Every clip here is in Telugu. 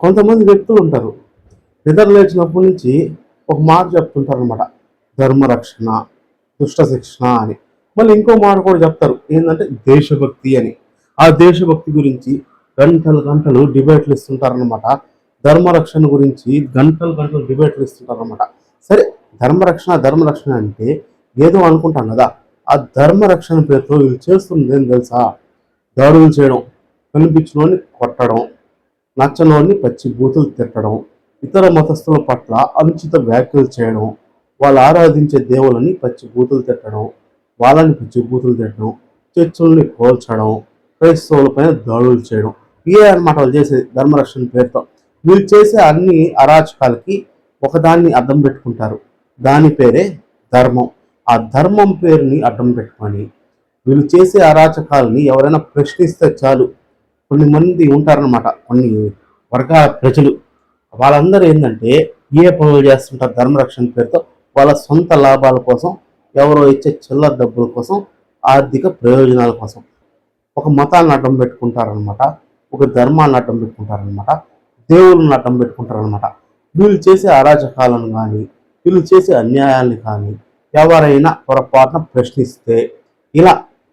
కొంతమంది వ్యక్తులు ఉంటారు, నిద్ర లేచినప్పటి నుంచి ఒక మాట చెప్తుంటారు అనమాట, ధర్మరక్షణ, దుష్ట శిక్షణ అని. మళ్ళీ ఇంకో మాట కూడా చెప్తారు, ఏంటంటే దేశభక్తి అని. ఆ దేశభక్తి గురించి గంటలు గంటలు డిబేట్లు ఇస్తుంటారనమాట. ధర్మరక్షణ గురించి గంటలు గంటలు డిబేట్లు ఇస్తుంటారనమాట. సరే, ధర్మరక్షణ ధర్మరక్షణ అంటే ఏదో అనుకుంటాం కదా. ఆ ధర్మరక్షణ పేరుతో వీళ్ళు చేస్తుంది ఏం తెలుసా? దాడులు చేయడం, కనిపించిన కొట్టడం, నచ్చనోడిని పచ్చి బూతులు తిట్టడం, ఇతర మతస్థుల పట్ల అనుచిత వ్యాఖ్యలు చేయడం, వాళ్ళు ఆరాధించే దేవులని పచ్చి బూతులు తిట్టడం, వాళ్ళని పచ్చి బూతులు తిట్టడం, చర్చుల్ని కోల్చడం, క్రైస్తవులపైన దాడులు చేయడం, ఇవే అనమాట వాళ్ళు చేసే ధర్మరక్షణ పేరుతో. వీళ్ళు చేసే అన్ని అరాచకాలకి ఒకదాన్ని అడ్డం పెట్టుకుంటారు, దాని పేరే ధర్మం. ఆ ధర్మం పేరుని అడ్డం పెట్టుకొని వీళ్ళు చేసే అరాచకాలని ఎవరైనా ప్రశ్నిస్తే చాలు, కొన్ని మంది ఉంటారనమాట, కొన్ని వర్గాల ప్రజలు, వాళ్ళందరూ ఏంటంటే ఏ పనులు చేస్తుంటారు ధర్మరక్షణ పేరుతో? వాళ్ళ సొంత లాభాల కోసం, ఎవరో ఇచ్చే చిల్లర డబ్బుల కోసం, ఆర్థిక ప్రయోజనాల కోసం ఒక మతాన్ని అడ్డం పెట్టుకుంటారనమాట, ఒక ధర్మాన్ని అడ్డం పెట్టుకుంటారనమాట, దేవుళ్ళని అడ్డం పెట్టుకుంటారనమాట. వీళ్ళు చేసే అరాచకాలను కానీ, వీళ్ళు చేసే అన్యాయాన్ని కానీ ఎవరైనా పొరపాటున ప్రశ్నిస్తే, ఇలా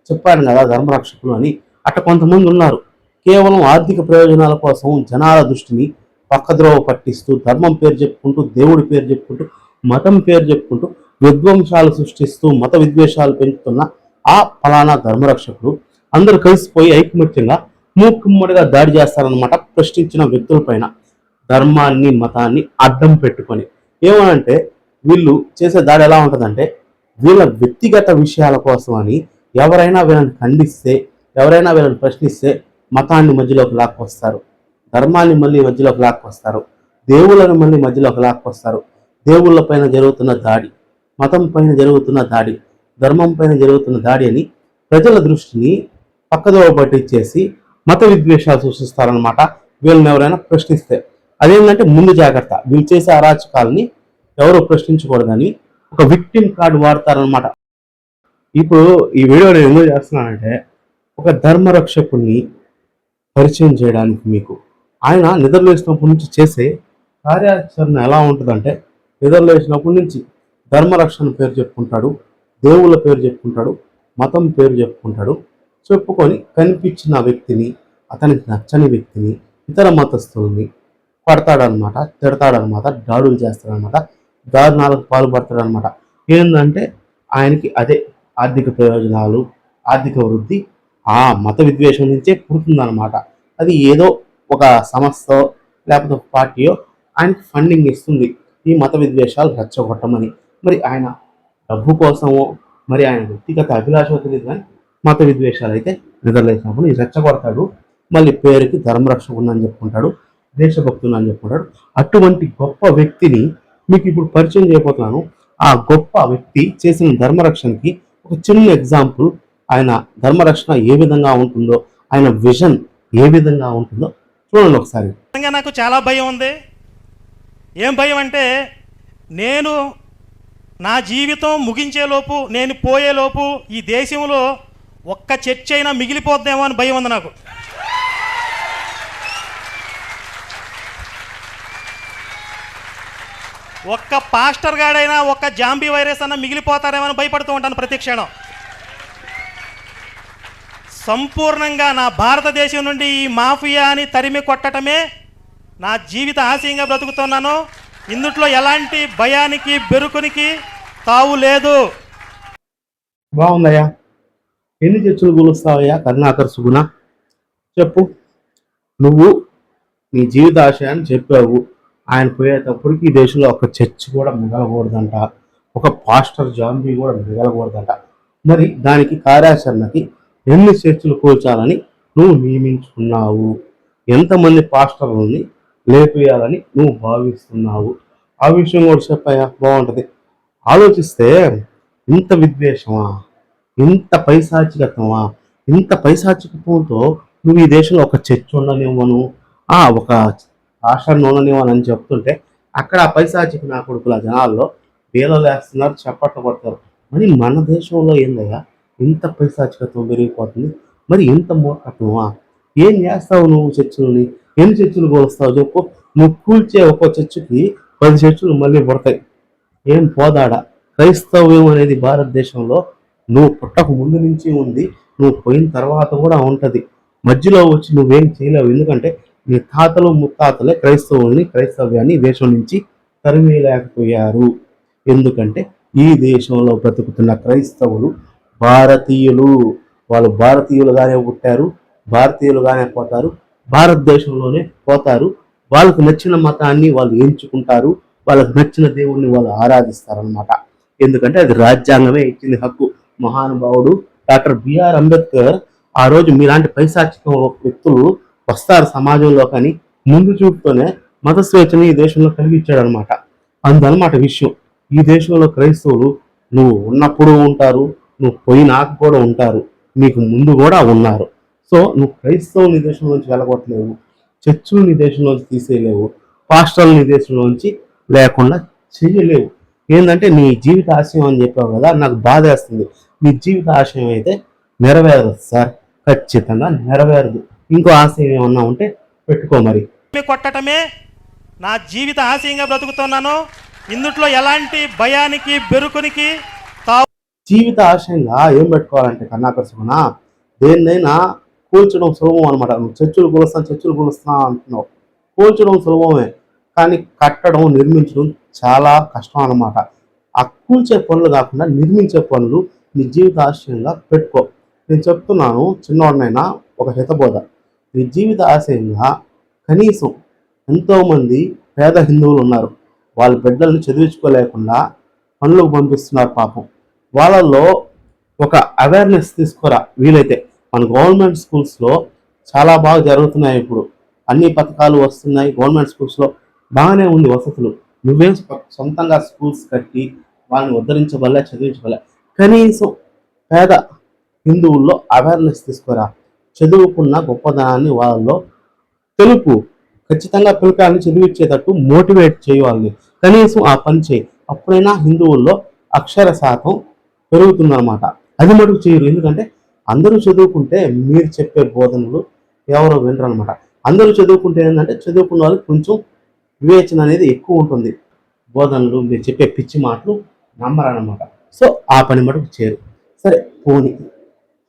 చెప్పాను కదా ధర్మరక్షకులు అని, అట్ట కొంతమంది ఉన్నారు. కేవలం ఆర్థిక ప్రయోజనాల కోసం జనాల దృష్టిని పక్కద్రోవ పట్టిస్తూ, ధర్మం పేరు చెప్పుకుంటూ, దేవుడి పేరు చెప్పుకుంటూ, మతం పేరు చెప్పుకుంటూ విధ్వంసాలు సృష్టిస్తూ, మత విద్వేషాలు పెంచుతున్న ఆ ఫలానా ధర్మరక్షకులు అందరూ కలిసిపోయి ఐకమత్యంగా మూకుమ్మడిగా దాడి చేస్తారనమాట ప్రశ్నించిన వ్యక్తులపైన, ధర్మాన్ని మతాన్ని అడ్డం పెట్టుకొని. ఏమనంటే వీళ్ళు చేసే దాడి ఎలా ఉంటుందంటే, వీళ్ళ వ్యక్తిగత విషయాల కోసం అని ఎవరైనా వీళ్ళని ఖండిస్తే, ఎవరైనా వీళ్ళని ప్రశ్నిస్తే మతాన్ని మధ్యలోకి లాక్కొస్తారు, ధర్మాన్ని మళ్ళీ మధ్యలోకి లాక్కొస్తారు, దేవుళ్ళని మళ్ళీ మధ్యలోకి లాక్కొస్తారు. దేవుళ్ళ పైన జరుగుతున్న దాడి, మతం పైన జరుగుతున్న దాడి, ధర్మం పైన జరుగుతున్న దాడి అని ప్రజల దృష్టిని పక్కదోవ పట్టించేసి మత విద్వేషాలు సృష్టిస్తారనమాట వీళ్ళని ఎవరైనా ప్రశ్నిస్తే. అదేంటంటే ముందు జాగ్రత్త, వీళ్ళు చేసే అరాచకాలని ఎవరు ప్రశ్నించకూడదని ఒక విక్టిమ్ కార్డు వాడతారనమాట. ఇప్పుడు ఈ వీడియో నేను ఎందుకు చేస్తున్నానంటే, ఒక ధర్మరక్షకుడిని పరిచయం చేయడానికి మీకు. ఆయన నిద్రలేసినప్పటి నుంచి చేసే కార్యాచరణ ఎలా ఉంటుందంటే, నిద్రలేసినప్పటి నుంచి ధర్మరక్షణ పేరు చెప్పుకుంటాడు, దేవుళ్ళ పేరు చెప్పుకుంటాడు, మతం పేరు చెప్పుకుంటాడు. చెప్పుకొని కనిపించిన వ్యక్తిని, అతనికి నచ్చని వ్యక్తిని, ఇతర మతస్థుల్ని పడతాడనమాట, తిడతాడనమాట, దాడులు చేస్తాడనమాట, దారుణాలకు పాల్పడతాడనమాట. ఏంటంటే ఆయనకి అదే ఆర్థిక ప్రయోజనాలు, ఆర్థిక వృద్ధి ఆ మత విద్వేషం నుంచే పుడుతుందన్నమాట. అది ఏదో ఒక సంస్థ లేకపోతే ఒక పార్టీయో ఆయనకి ఫండింగ్ ఇస్తుంది ఈ మత విద్వేషాలు రెచ్చగొట్టమని. మరి ఆయన డబ్బు కోసమో, మరి ఆయన వ్యక్తిగత అభిలాషో తెలియదు, కానీ మత విద్వేషాలు అయితే నిద్రలేసినప్పుడు రెచ్చగొడతాడు. మళ్ళీ పేరుకి ధర్మరక్షకుడు అని చెప్పుకుంటాడు, దేశభక్తులు అని చెప్పుకుంటాడు. అటువంటి గొప్ప వ్యక్తిని మీకు ఇప్పుడు పరిచయం చేయబోతున్నాను. ఆ గొప్ప వ్యక్తి చేసిన ధర్మరక్షణకి ఒక చిన్న ఎగ్జాంపుల్, ఆయన ధర్మరక్షణ ఏ విధంగా ఉంటుందో, ఆయన విజన్ ఏ విధంగా ఉంటుందో చూడండి ఒకసారి. నాకు చాలా భయం ఉంది. ఏం భయం అంటే, నేను నా జీవితం ముగించేలోపు, నేను పోయేలోపు ఈ దేశంలో ఒక్క చర్చ్ అయినా మిగిలిపోద్దేమో అని భయం ఉంది నాకు. ఒక్క పాస్టర్ గాడైనా, ఒక్క జాంబీ వైరస్ అన్న మిగిలిపోతారేమో అని భయపడుతూ ఉంటాను ప్రతి క్షణం. సంపూర్ణంగా నా భారతదేశం నుండి ఈ మాఫియాని తరిమి కొట్టడమే నా జీవిత ఆశయంగా బ్రతుకుతున్నాను. ఇందుట్లో ఎలాంటి భయానికి బెరుకునికి తావు లేదు. బాగుందయ్యా, ఎన్ని చర్చలు కూలుస్తావయ్యా కరుణాకర్ సుగుణ? చెప్పు. నువ్వు నీ జీవిత ఆశయాన్ని చెప్పావు. ఆయన పోయేటప్పటికి ఈ దేశంలో ఒక చర్చ్ కూడా మిగలకూడదంట, ఒక పాస్టర్ జాంబీ కూడా మిగలకూడదంట. మరి దానికి కార్యాచరణకి ఎన్ని చర్చలు కూల్చాలని నువ్వు నియమించుకున్నావు? ఎంతమంది పాస్టర్లని లేపేయాలని నువ్వు భావిస్తున్నావు? ఆ విషయం కూడా చెప్పాయా, బాగుంటుంది. ఆలోచిస్తే ఇంత విద్వేషమా, ఇంత పైశాచికత్వమా, ఇంత పైశాచికత్వంతో నువ్వు ఈ దేశంలో ఒక చర్చ్ ఉండనివ్వను, ఒక పాస్టర్ని ఉండనివ్వను అని చెప్తుంటే, అక్కడ ఆ పైశాచిక నా కొడుకుల జనాల్లో వేలలో వేస్తున్నారు, చప్పట్లు కొడతారు. మరి మన దేశంలో ఏందయ్యా ఇంత పైశాచికత్వం పెరిగిపోతుంది? మరి ఇంత మూర్ఖత్వమా? ఏం చేస్తావు నువ్వు చర్చలని? ఎన్ని చర్చిలు కూలుస్తావు చెప్పు? నువ్వు కూల్చే ఒక్కో చర్చికి 10 చర్చిలు మళ్ళీ పడతాయి. ఏం పోదాడా? క్రైస్తవ్యం అనేది భారతదేశంలో నువ్వు పుట్టక ముందు నుంచి ఉంది, నువ్వు పోయిన తర్వాత కూడా ఉంటది. మధ్యలో వచ్చి నువ్వేం చేయలేవు. ఎందుకంటే నీ తాతలు ముత్తాతలే క్రైస్తవ్యాన్ని ఈ దేశం నుంచి తరిమేయలేకపోయారు. ఎందుకంటే ఈ దేశంలో బ్రతుకుతున్న క్రైస్తవులు భారతీయులు. వాళ్ళు భారతీయులుగానే పుట్టారు, భారతీయులుగానే పోతారు, భారతదేశంలోనే పోతారు. వాళ్ళకు నచ్చిన మతాన్ని వాళ్ళు ఎంచుకుంటారు, వాళ్ళకు నచ్చిన దేవుణ్ణి వాళ్ళు ఆరాధిస్తారనమాట. ఎందుకంటే అది రాజ్యాంగమే ఇచ్చింది హక్కు. మహానుభావుడు డాక్టర్ బిఆర్ అంబేద్కర్ ఆ రోజు మీలాంటి పైశాచిక వ్యక్తులు వస్తారు సమాజంలో కానీ ముందు చూపుతోనే మత స్వేచ్ఛని ఈ దేశంలో కలిగించాడు అనమాట. అందనమాట విషయం. ఈ దేశంలో క్రైస్తవులు నువ్వు ఉన్నప్పుడు ఉంటారు, నువ్వు పోయినాక కూడా ఉంటారు, నీకు ముందు కూడా ఉన్నారు. సో నువ్వు క్రైస్తవులు నీ దేశంలోంచి వెళ్ళగొట్టలేవు, చర్చులు నీ దేశంలోంచి తీసేయలేవు, పాస్టర్లు నీ దేశంలోంచి లేకుండా చెయ్యలేవు. ఏంటంటే నీ జీవిత ఆశయం అని చెప్పావు కదా, నాకు బాధ వేస్తుంది. నీ జీవిత ఆశయం అయితే నెరవేరదు సార్, ఖచ్చితంగా నెరవేరదు. ఇంకో ఆశయం ఏమన్నా ఉంటే పెట్టుకో మరి. కొట్టటమే నా జీవిత ఆశయంగా బ్రతుకుతున్నాను. ఇందుట్లో ఎలాంటి భయానికి బెరుకునికి జీవిత ఆశయంగా ఏం పెట్టుకోవాలంటే కన్నాకర్షణ, దేన్నైనా కూల్చడం సులభం అనమాట. నువ్వు చర్చలు కూలుస్తా అంటున్నావు, కూల్చడం సులభమే, కానీ కట్టడం నిర్మించడం చాలా కష్టం అన్నమాట. ఆ కూల్చే పనులు కాకుండా నిర్మించే పనులు నీ జీవిత ఆశయంగా పెట్టుకో. నేను చెప్తున్నాను, చిన్నవాడినైనా ఒక హితబోధ. నీ జీవిత ఆశయంగా కనీసం ఎంతోమంది పేద హిందువులు ఉన్నారు, వాళ్ళ బిడ్డలను చదివించుకోలేకుండా పనులకు పంపిస్తున్నారు పాపం. వాళ్ళల్లో ఒక అవేర్నెస్ తీసుకురా వీలైతే. మన గవర్నమెంట్ స్కూల్స్లో చాలా బాగా జరుగుతున్నాయి ఇప్పుడు, అన్ని పథకాలు వస్తున్నాయి. గవర్నమెంట్ స్కూల్స్లో బాగానే ఉంది వసతులు. నువ్వేం సొంతంగా స్కూల్స్ కట్టి వాళ్ళని ఉద్ధరించవల్ల చదివించవల్ల. కనీసం పేద హిందువుల్లో అవేర్నెస్ తీసుకురా, చదువుకున్న గొప్పదనాన్ని వాళ్ళలో తెలుపు. ఖచ్చితంగా పిల్లకాయని చదివించేటట్టు మోటివేట్ చేయాలి. కనీసం ఆ పని చేయి, అప్పుడైనా హిందువుల్లో అక్షర శాతం పెరుగుతుందన్నమాట. అది మటుకు చేయరు. ఎందుకంటే అందరూ చదువుకుంటే మీరు చెప్పే బోధనలు ఎవరో వినరు అనమాట. అందరూ చదువుకుంటే ఏంటంటే చదువుకున్న వాళ్ళకి కొంచెం వివేచన అనేది ఎక్కువ ఉంటుంది, బోధనలు మీరు చెప్పే పిచ్చి మాటలు నమ్మరన్నమాట. సో ఆ పని మటుకు చేయరు. సరే పోనీ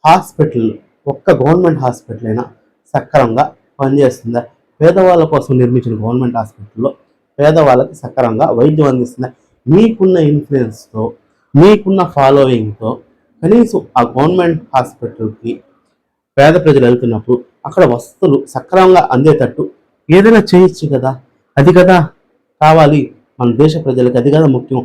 హాస్పిటల్, ఒక్క గవర్నమెంట్ హాస్పిటల్ అయినా సక్రమంగా పనిచేస్తుందా? పేదవాళ్ళ కోసం నిర్మించిన గవర్నమెంట్ హాస్పిటల్లో పేదవాళ్ళకి సక్రమంగా వైద్యం అందిస్తుందా? మీకున్న ఇన్ఫ్లుయెన్స్తో, మీకున్న ఫాలోయింగ్తో కనీసం ఆ గవర్నమెంట్ హాస్పిటల్కి పేద ప్రజలు వెళ్తున్నప్పుడు అక్కడ వసతులు సక్రమంగా అందేటట్టు ఏదైనా చేయొచ్చు కదా. అది కదా కావాలి మన దేశ ప్రజలకి, అది కదా ముఖ్యం.